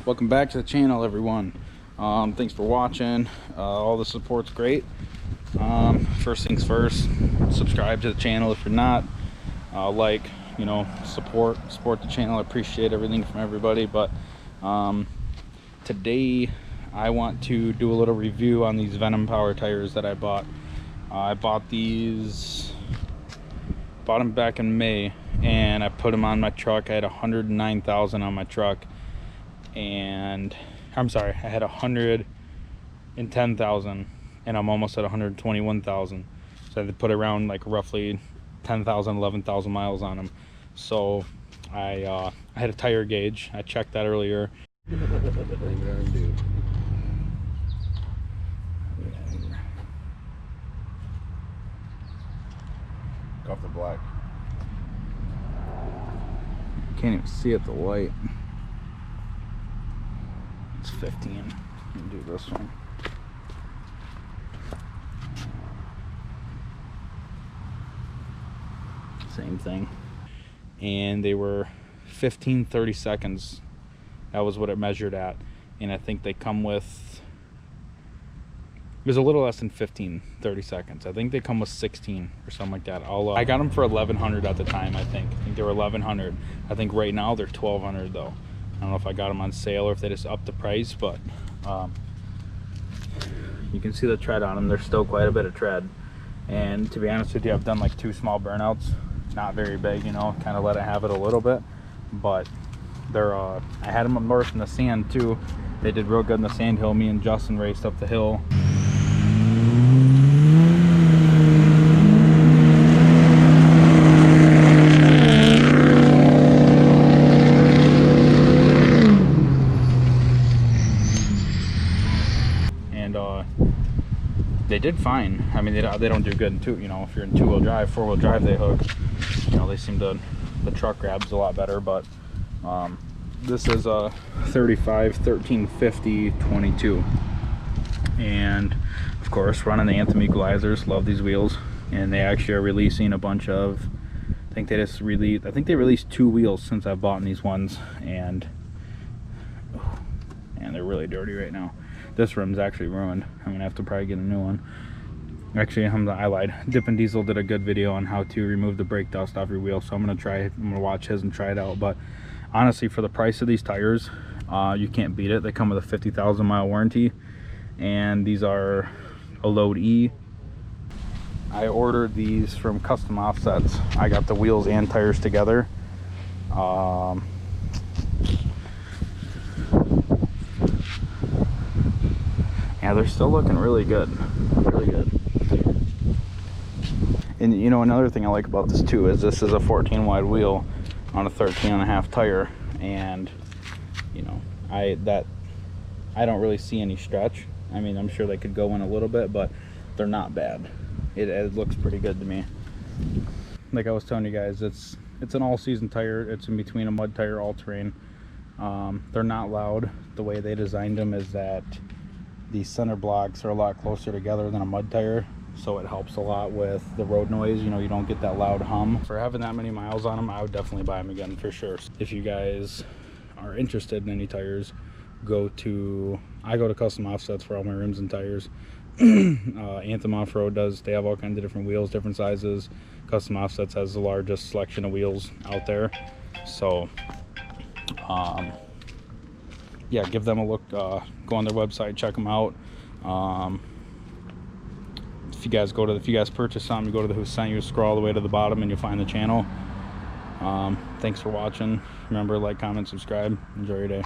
Welcome back to the channel, everyone. Thanks for watching. All the support's great. First things first, subscribe to the channel if you're not. Like, support the channel. I appreciate everything from everybody. But today I want to do a little review on these Venom power tires that I bought. I bought them back in May, and I put them on my truck. I had 109,000 on my truck, and I'm sorry, I had 110,000, and I'm almost at 121,000. So I had to put around like roughly 10,000, 11,000 miles on them. So I had a tire gauge. I checked that earlier. Off the black. Can't even see it, the light. It's 15. Let me do this one. Same thing. And they were 15-30 seconds. That was what it measured at. And I think they come with, it was a little less than 15-30 seconds. I think they come with 16 or something like that. I got them for 1,100 at the time. I think they were 1,100. I think right now they're 1,200 though. I don't know if I got them on sale or if they just upped the price, but you can see the tread on them. There's still quite a bit of tread. And to be honest with you, I've done like 2 small burnouts. Not very big, kind of let it have it a little bit. But they're I had them up north in the sand too. They did real good in the sand hill. Me and Justin raced up the hill. They did fine. I mean, they don't do good in two. If you're in 2-wheel drive, 4-wheel drive, they hook. They seem to, the truck grabs a lot better. But this is a 35x13.50x22, and of course running the Anthem equalizers. Love these wheels, and they actually are releasing a bunch of. I think they released 2 wheels since I've bought these ones, and they're really dirty right now. This rim's actually ruined. I'm gonna have to probably get a new one. Actually, I lied. Dippin' Diesel did a good video on how to remove the brake dust off your wheel, so I'm gonna watch his and try it out. But honestly, for the price of these tires, you can't beat it. They come with a 50,000 mile warranty, and these are a load E. I ordered these from Custom Offsets. I got the wheels and tires together. Yeah, they're still looking really good. Really good. And another thing I like about this too is this is a 14 wide wheel on a 13.5 tire, and I don't really see any stretch. I mean, I'm sure they could go in a little bit, but they're not bad. It looks pretty good to me. Like I was telling you guys, it's an all-season tire. It's in between a mud tire, all-terrain. They're not loud. The way they designed them is that these center blocks are a lot closer together than a mud tire, so it helps a lot with the road noise. You don't get that loud hum. For having that many miles on them, I would definitely buy them again for sure. If you guys are interested in any tires, I go to Custom Offsets for all my rims and tires. Anthem Off-Road they have all kinds of different wheels, different sizes. Custom Offsets has the largest selection of wheels out there, so yeah, give them a look. Go on their website, check them out. If you guys purchase something, you go to the Who Sent You, scroll all the way to the bottom, and you'll find the channel. Thanks for watching. Remember, like, comment, subscribe. Enjoy your day.